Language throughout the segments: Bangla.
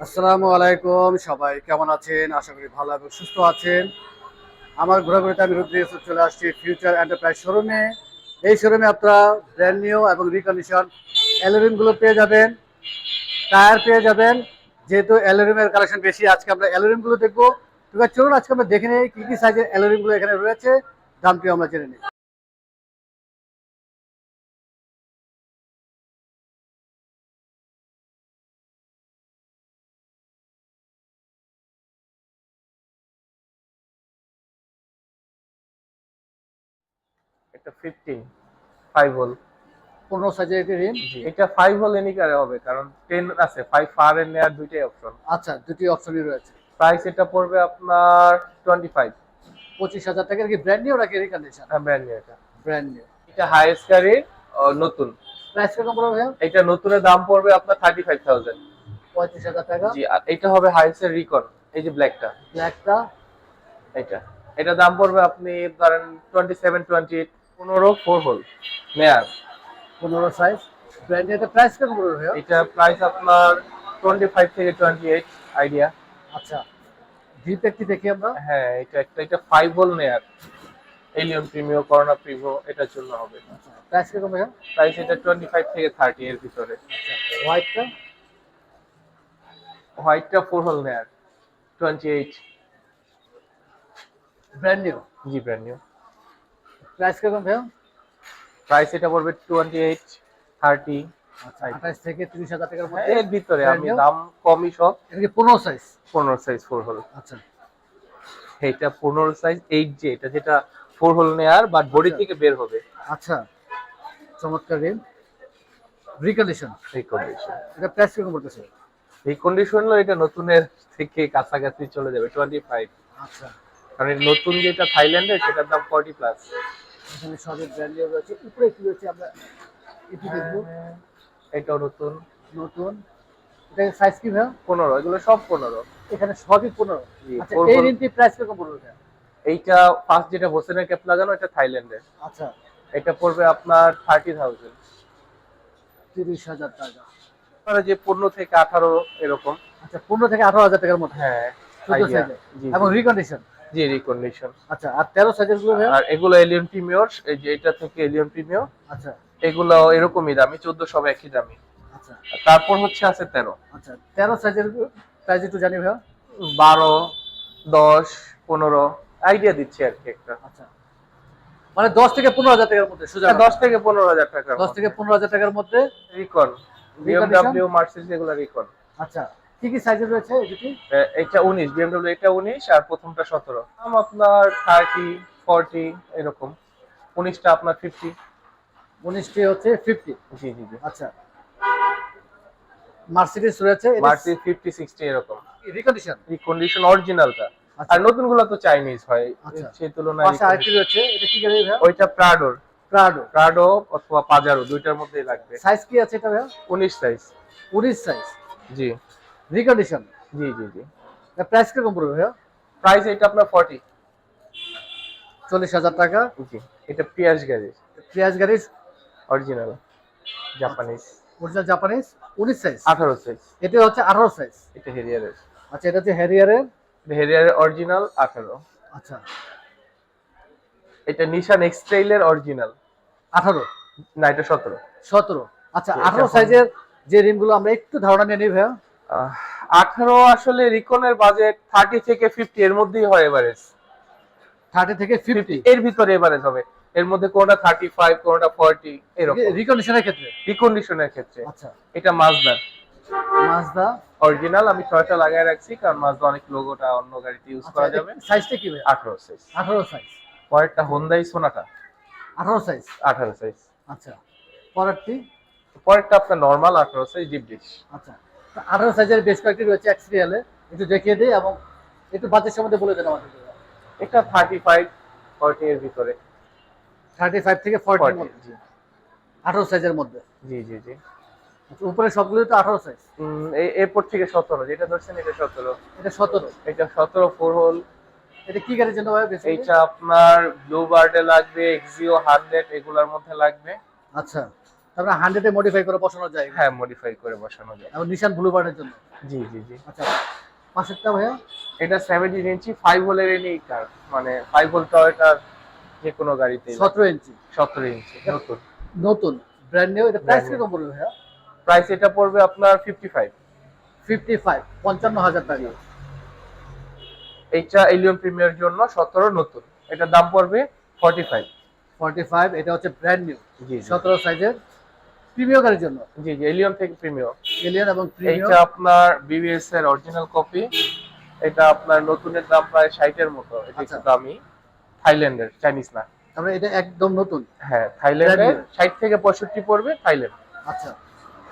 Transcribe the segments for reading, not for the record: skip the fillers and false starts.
আসসালামু আলাইকুম, সবাই কেমন আছেন? আশা করি ভালো এবং সুস্থ আছেন। আমার ঘোরাঘুরিতে আমি রুদ্র ইউসুফ চলে আসছি ফিউচার এন্টারপ্রাইজ শোরুমে। এই শোরুমে আপনারা ব্র্যান্ড নিউ এবং রিকন্ডিশন অ্যালুমিনিয়ামগুলো পেয়ে যাবেন, টায়ার পেয়ে যাবেন। যেহেতু অ্যালুমিনিয়ামের কালেকশন বেশি, আজকে আমরা অ্যালুমিনিয়ামগুলো দেখবো। তো চলুন আজকে আমরা দেখে নিই কি কি সাইজের অ্যালুমিনিয়ামগুলো এখানে রয়েছে, দামটিও আমরা জেনে নিই। এটা 15 5 হোল। 15 সাইজের একটি রিম। জি, এটা 5 হোল এনিকারে হবে কারণ 10 আছে, 5 ফার এর নেয়ার দুইটাই অপশন। আচ্ছা, দুটি অপশনই রয়েছে। প্রাইস এটা পড়বে আপনার 25। 25,000 টাকার কি ব্র্যান্ড নিউ নাকি রিকন্ডিশন? ব্র্যান্ড নিউ এটা। Brand new. এটা হাইয়েস্ট গাড়ির নতুন। প্রাইস কিরকম পড়বে ভাইয়া? এটা নতুনের দাম পড়বে আপনার 35,000। 35,000 টাকা। জি, আর এটা হবে হাইয়েস্ট এর রিকন, এই যে ব্ল্যাকটা। ব্ল্যাকটা এটা এটা দাম পড়বে আপনি ধরেন 27 28, 15 4 হোল নেয়ার। 15 সাইজ ব্র্যান্ড, এটা প্রাইস কেমন পড়বে ভাইয়া? এটা প্রাইস আপনার 25 থেকে 28 আইডিয়া। আচ্ছা, ডিপ একটি দেখি আমরা। হ্যাঁ, এটা 5 হোল নেয়ার এলিয়ন প্রিমিও করোনা প্রিভো এটার জন্য হবে। আচ্ছা, প্রাইস কিরকম ভাইয়া? প্রাইস এটা 25 থেকে 30 এর ভিতরে। আচ্ছা, হোয়াইটটা হোয়াইটটা 4 হোল নেয়ার 28। Brand new. জি, ব্র্যান্ড নিউ। প্রাইস কিরকম ভাইয়া? প্রাইস এটা পড়বে 28 30। আচ্ছা, 28 থেকে 30,000 টাকার হ্যাঁ, মধ্যে এর ভিতরে ব্র্যান্ড আমি নিউ। দাম কমই সব। এটা কি 15 সাইজ? 15 size 4 whole. আচ্ছা এটা 15 সাইজ 8 যে এটা যেটা 4 হোল নেয়ার বাট বডি আচ্ছা থেকে বের হবে। আচ্ছা, চমৎকার রিম, রিকন্ডিশন। এই কন্ডিশন। এটা প্রাইস কিরকম পড়তেছে? এই কন্ডিশন হলো এটা নতুনের থেকে কাছাকাছি চলে যাবে 25। আচ্ছা, কারণ এই নতুন যেটা থাইল্যান্ডের সেটার দাম 40 প্লাস। এখানে সবই ব্র্যান্ড নিউ রয়েছে। উপরে কি রয়েছে আমরা একটু দেখবো। এটাও নতুন। নতুন। এটা সাইজ কি ভাইয়া? 15, এগুলো সব 15। এখানে সবই 15। জি, আচ্ছা, 4 এই হোল। রিমটি প্রাইস কিরকম পড়বে ভাইয়া? এইটা ফার্স্ট যেটা হোসেনের ক্যাপ লাগানো এটা থাইল্যান্ডের। আচ্ছা, এটা পড়বে আপনার 30,000। 30,000 টাকা। মানে যে 15 থেকে 18 এরকম। আচ্ছা, 15 থেকে 18,000 টাকার মধ্যে হ্যাঁ, 14 আইডিয়া। সাইজে জি এবং জি রিকন্ডিশন। জি, রিকন্ডিশন। আচ্ছা, আর 13 সাইজের গুলো ভাইয়া? আর এগুলো এলিয়ন প্রিমিয়র, এই যে এটা থেকে এলিয়ন প্রিমিয়র। আচ্ছা এগুলো এরকমই দামি, 14 সব একই দামি। আচ্ছা আর তারপর হচ্ছে আছে 13, আচ্ছা, 13 সাইজের প্রাইস একটু জানি ভাইয়া। 12, 10, 15 আইডিয়া দিচ্ছি আর কি একটা। আচ্ছা, মানে 10 থেকে 15,000 টাকার মধ্যে সোজা কথা। 10 থেকে 15,000 টাকার 10 থেকে 15,000 টাকার মধ্যে রিকন, রিকন্ডিশন। বিএমডব্লিউ মার্সিডিজ এগুলো রিকন। আচ্ছা, কি কি সাইজের রয়েছে এই দুটি? এটা 19, বিএমডব্লিউ এটা 19 আর প্রথমটা 17। দাম আপনার 30 40 এরকম। 19টা আপনার 50। 19 টি হচ্ছে 50। জি জি জি। আচ্ছা, মার্সিডিজ রয়েছে, এটা মার্সিডিজ 50 60 এরকম। রিকন্ডিশন। রিকন্ডিশন অরিজিনালটা। আচ্ছা আর নতুনগুলো তো চাইনিজ হয়, আচ্ছা, সেই তুলনায় পাশে আরেকটি রয়েছে, এটা কি গাড়ি ভাইয়া? ওইটা প্রাডোর। প্রাডো। প্রাডো অথবা পাজারো দুইটার মধ্যেই লাগবে। সাইজ কি আছে এটা ভাইয়া? 19 সাইজ। 19 সাইজ, জি রিকন্ডিশন। জি জি জি। এর প্রাইস কিরকম পড়বে ভাইয়া? প্রাইস এটা আপনার 40। 40,000 টাকা। জি, এটা পিয়াস গাড়ি, পেঁয়াজ গাড়ির original Japanese. Original Japanese. 19 size. 18 size. এটা হচ্ছে 18 সাইজ। এটা হেরিয়ারের। আচ্ছা, এটা হচ্ছে হ্যারিয়ারের। হেরিয়ারের অরিজিনাল 18। আচ্ছা, এটা নিশান এক্সট্রেইলের অরিজিনাল। 18 না, এটা 17। 17। আচ্ছা, এটা 18 সাইজের যে রিমগুলো আমরা একটু ধারণা নিয়ে নিই ভাইয়া। 18 আসলে রিকনের বাজেট 30 থেকে 50 এর মধ্যেই হয় এভারেজ। 30 থেকে 50 এর ভিতরে এভারেজ হবে। এর মধ্যে কোনটা 35, কোনটা 40 এরকম রিকন্ডিশনের ক্ষেত্রে। রিকন্ডিশনের ক্ষেত্রে। আচ্ছা, এটা মাজদার মাজদা। অরিজিনাল, আমি 6টা লাগায় রাখছি কারণ মাজদা অনেক লোগোটা অন্য গাড়িতে ইউজ আচ্ছা, করা যাবে। সাইজটা কি ভাইয়া? 18 সাইজ। 18 সাইজ। পরেরটা হোন্ডাই সোনাটা 18 সাইজ। 18 সাইজ। আচ্ছা, পরেরটি। পরেরটা আপনার নরমাল 18 সাইজ ডিপ ডিশ। আচ্ছা, তো 18 সাইজের বেশ কয়েকটি রয়েছে এক্সট্রিয়ালে, একটু দেখিয়ে দিই এবং একটু বাজেট সম্বন্ধে বলে দেন আমাদের। এটা 35 40 এর ভিতরে। 35 থেকে 40 এর 40 মধ্যে, জি 18 সাইজের মধ্যে। জি জি জি। আচ্ছা, উপরে সবগুলো তো 18 সাইজ। এরপর থেকে 17 যেটা ধরছেন এটা 17। এটা 17। এটা 17 4 হোল। এটা কি গাড়ির জন্য ভাই বেশি? এইটা আপনার ব্লু বার্ডে লাগবে, এক্সিও 100 এগুলোর মধ্যে লাগবে। আচ্ছা, তারপরে 100 এ মডিফাই করে বসানো যায়। হ্যাঁ, মডিফাই করে বসানো যায়। এবং নিশান ব্লুবার্ডের জন্য। জি জি জি। আচ্ছা, পাশেরটা ভাইয়া? এটা 17 ইঞ্চি 5 হোলের এনি কার, মানে 5 হোল টয়োটার যে কোনো গাড়িতে 17 ইঞ্চি 17 ইঞ্চি নতুন। নতুন ব্র্যান্ড নিউ। এটা প্রাইস Brand new। কিরকম পড়বে ভাইয়া? প্রাইস এটা পড়বে আপনার 55। 55, 55,000 টাকা। এইটা এলিয়ন প্রিমিয়ার জন্য 17 নতুন, এটার দাম পড়বে 45। 45, এটা হচ্ছে ব্র্যান্ড নিউ জি জি 17 সাইজের প্রিমিয়ার গাড়ির জন্য। জি জি, এলিয়ন থেকে প্রিমিয়ার। এলিয়ন এবং প্রিমিয়ার। এইটা আপনার বিবিএস এর অরিজিনাল কপি। এটা আপনার নতুনের দাম প্রায় 60 এর মতো। এটা আচ্ছা। একটু দামি, থাইল্যান্ডের, চাইনিজ না। তারপরে এটা একদম নতুন। হ্যাঁ, থাইল্যান্ডের Brand new। 60 থেকে 65 পড়বে, থাইল্যান্ড। আচ্ছা,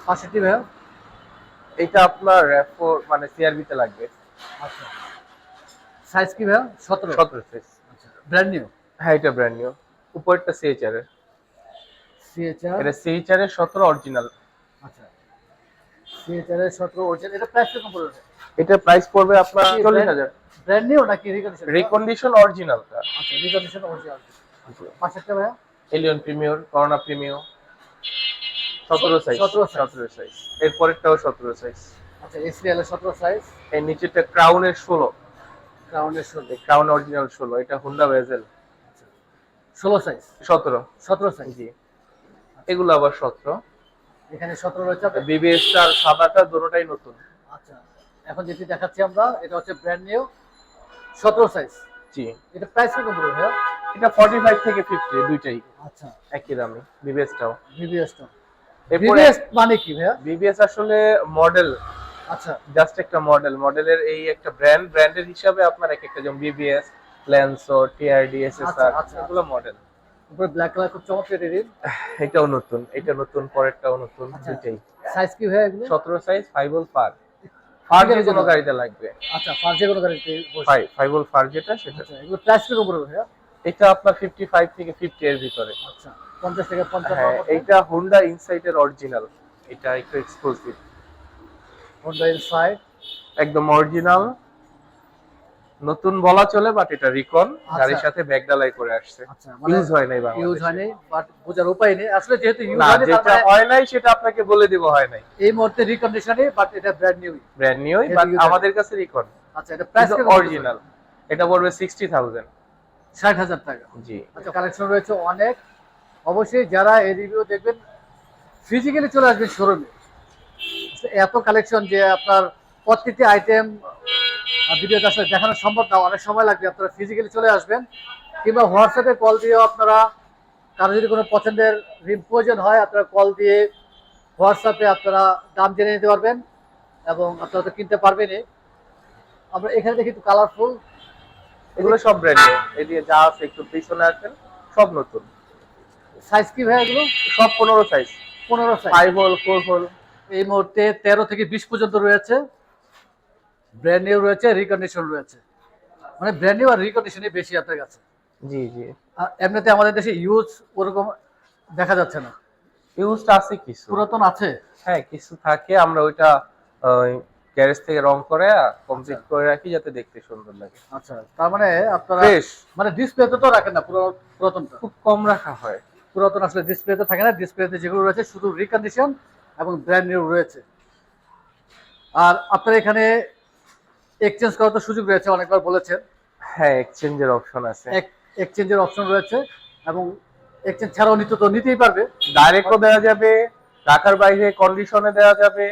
পাশেরটি ভাইয়া? এটা আপনার RAV4 মানে সিআরবি তে লাগবে। আচ্ছা, সাইজ কি ভাইয়া? 17। 17 সাইজ। আচ্ছা, ব্র্যান্ড নিউ। হ্যাঁ, এটা ব্র্যান্ড নিউ। উপরটা সিএইচআর এর। সিএচআর। এটা সিএইচআর এর 17 অরিজিনাল। আচ্ছা, সিএচআর এর 17 অরিজিনাল। এটা প্রাইস কত পড়বে? এটা প্রাইস পড়বে আপনার 40,000। ব্র্যান্ড নিউ নাকি রিকন্ডিশন? রিকন্ডিশন অরিজিনালটা। আচ্ছা, রিকন্ডিশন অরিজিনাল। পাশেরটা ভাইয়া? Alien premier, Corona premier, 17 size. 17 size. 17 size. এর পরেরটাও 17 সাইজ। আচ্ছা, এসরিএল এর 17 সাইজ। এর নিচেরটা ক্রাউনের 16। ক্রাউনের 16। ক্রাউন অরিজিনাল 16, এটা হোন্ডা ভেজেল। 16 সাইজ। 17। 17 সাইজ। জি, এগুলো আবার 17। এখানে 17 রয়েছে আপনার। বিবিএস আর সাদাটা দুটোটাই নতুন। আচ্ছা, এখন যেটি দেখাচ্ছি আমরা এটা হচ্ছে ব্র্যান্ড নিউ 17 সাইজ। জি, এটা প্রাইস কত পড়বে ভাইয়া? এটা 45 থেকে 50 দুইটাই আচ্ছা, একই দামি, বিবিএসটাও। বিবিএস টা। এরপরে বিবিএস মানে কি ভাইয়া? বিবিএস আসলে মডেল, আচ্ছা, জাস্ট একটা মডেল। মডেলের এই একটা ব্র্যান্ডের হিসাবে আপনার এক একটা, যেমন বিবিএস, ল্যান্সো, টিআরডি, এসএসআর, আচ্ছা। এগুলো মডেল। উপরে ব্ল্যাক কালার খুব চমৎকার এর। এটাও নতুন, এটা নতুন, পরেরটাও নতুন, আচ্ছা। দুইটাই। সাইজ কি ভাইয়া এগুলো? 17 সাইজ 5 হোল ফার। ফার যে কোনো গাড়িতে লাগবে। আচ্ছা, ফার যে কোনো গাড়িতে বসে। 5 হোল ফার যেটা সেটা। আচ্ছা, এগুলো প্রাইস কত পড়বে ভাইয়া? এটা আপনার 55 থেকে 50 এর ভিতরে। আচ্ছা, 50 থেকে 55 হ্যাঁ, এইটা হোন্ডা ইনসাইটের অরিজিনাল। এটা একটু এক্সক্লুসিভ, Honda Insight। একদম অরিজিনাল, নতুন বলা চলে, বাট এটা রিকন আচ্ছা। গাড়ির সাথে ব্যাক ডালাই করে আসছে। আচ্ছা, মানে ইউজ হয় নাই ইউজ বাংলাদেশে। হয়নি, বাট বোঝার উপায় নেই আসলে, যেহেতু ইউজ না, হয়নি যেটা হয় নাই সেটা আপনাকে বলে দিব, হয় নাই। এই মুহূর্তে রিকন্ডিশনে, বাট এটা ব্র্যান্ড নিউ। ব্র্যান্ড নিউই, বাট এটা আমাদের কাছে রিকন। আচ্ছা, এটা প্রাইস কিন্তু কত? অরিজিনাল। এটা পড়বে 60,000। 60,000 টাকা। জি। আচ্ছা, কালেকশন রয়েছে অনেক। অবশ্যই যারা এই রিভিউ দেখবেন ফিজিক্যালি চলে আসবেন শোরুমে। এত কালেকশন যে আপনার প্রত্যেকটি আইটেম ভিডিওতে আসলে দেখানো সম্ভব না, অনেক সময় লাগবে। আপনারা ফিজিক্যালি চলে আসবেন, কিংবা হোয়াটসঅ্যাপে কল দিয়েও আপনারা, কারো যদি কোনো পছন্দের রিম প্রয়োজন হয় আপনারা কল দিয়ে হোয়াটসঅ্যাপে আপনারা দাম জেনে নিতে পারবেন এবং আপনারা তো কিনতে পারবেনই। আমরা এখানে দেখি একটু কালারফুল। এগুলো সব ব্র্যান্ড নিউ। এদিকে যা আছে একটু পিছনে আসেন, সব নতুন। সাইজ কি ভাই এগুলো? সব 15 সাইজ। 15 সাইজ। 5 whole, 4 whole. এই মুহূর্তে 13 থেকে 20 পর্যন্ত রয়েছে। ব্র্যান্ড নিউ রয়েছে, রিকন্ডিশন রয়েছে। মানে ব্র্যান্ড নিউ আর রিকন্ডিশনই বেশি আপনার কাছে। জি জি। আর এমনিতে আমাদের দেশে ইউজ ওরকম দেখা যাচ্ছে না। ইউজড আছে কিছু। পুরাতন আছে। হ্যাঁ, কিছু থাকে, আমরা ওইটা গ্যারেজ থেকে রং করে কমপ্লিট করে রাখি যাতে দেখতে সুন্দর লাগে। আচ্ছা, তার মানে আপনারা ফ্রেশ, মানে ডিসপ্লেতে তো রাখেন না পুরাতনটা? খুব কম রাখা হয়। পুরাতন আসলে ডিসপ্লেতে থাকে না। ডিসপ্লেতে যেগুলো রয়েছে শুধু রিকন্ডিশন এবং ব্র্যান্ড নিউ রয়েছে। আর আপনার এখানে এক্সচেঞ্জ করার তো সুযোগ রয়েছে, অনেকবার বলেছেন। হ্যাঁ, এক্সচেঞ্জের অপশন আছে। এক্সচেঞ্জের অপশন রয়েছে এবং এক্সচেঞ্জ ছাড়াও নিতে তো নিতেই পারবে। ডাইরেক্টও দেওয়া যাবে, ঢাকার বাইরে কন্ডিশনে দেওয়া যাবে।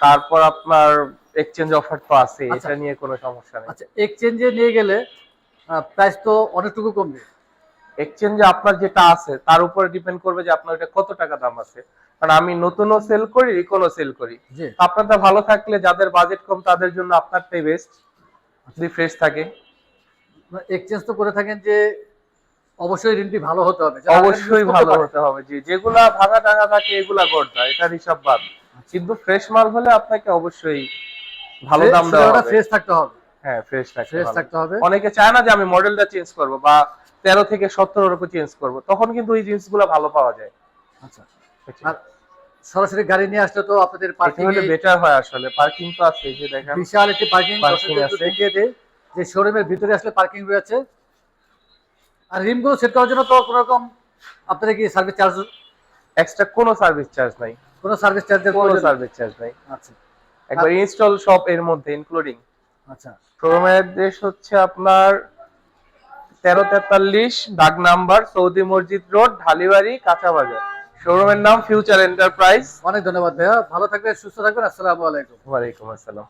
তারপর আপনার এক্সচেঞ্জ অফার তো আছে, আচ্ছা। এটা নিয়ে কোনো সমস্যা নেই। আচ্ছা, এক্সচেঞ্জে নিয়ে গেলে প্রাইস তো অনেকটুকু কমবে। এক্সচেঞ্জে আপনার যেটা আছে তার উপরে ডিপেন্ড করবে যে আপনার এটা কত টাকা দাম আছে। কারণ আমি নতুনও সেল করি, রিকনও সেল করি। জি। আপনারটা ভালো থাকলে, যাদের বাজেট কম তাদের জন্য আপনারটাই বেস্ট, যদি ফ্রেশ থাকে। এক্সচেঞ্জ তো করে থাকেন যে অবশ্যই ঋণটি ভালো হতে হবে। অবশ্যই ভালো হতে হবে। জি, যেগুলা ভাঙা টাঙা থাকে এগুলা গড়দা, এটার হিসাব বাদ। কিন্তু ফ্রেশ মাল হলে আপনাকে অবশ্যই ভালো দাম দেওয়া হবে। ফ্রেশ থাকতে হবে। হ্যাঁ, ফ্রেশ ফ্রেশ থাকতে হবে। অনেকে চায় না যে আমি মডেলটা চেঞ্জ করব বা 13 থেকে 17 এরকম চেঞ্জ করব, তখন কিন্তু এই জিনিসগুলো ভালো পাওয়া যায়। আচ্ছা, আর সরাসরি গাড়ি নিয়ে আসলে তো আপনাদের পার্কিং পার্কিং হলে বেটার হয় আসলে। পার্কিং তো আছে, এই যে দেখেন বিশাল একটি পার্কিং Parking আছে। দেখিয়ে দেয় যে শোরুমের ভিতরে আসলে পার্কিং রয়েছে। আর রিমগুলো সেট করার জন্য তো কোনো রকম আপনাদের কি সার্ভিস চার্জ এক্সট্রা কোনো সার্ভিস চার্জ নাই, কোনো সার্ভিস চার্জের কোনো প্রয়োজন নেই? সার্ভিস চার্জ নাই, আচ্ছা একবার ইনস্টল সব এর মধ্যে ইনক্লুডিং। আচ্ছা শোরুমের অ্যাড্রেস হচ্ছে আপনার 1343 দাগ নাম্বার, সৌদি মসজিদ রোড, ঢালিবাড়ি, কাঁচা বাজার। শোরুমের নাম ফিউচার এন্টারপ্রাইজ। অনেক ধন্যবাদ ভাইয়া, ভালো থাকবেন, সুস্থ থাকবেন, আসসালামু আলাইকুম। ওয়ালাইকুম আসসালাম।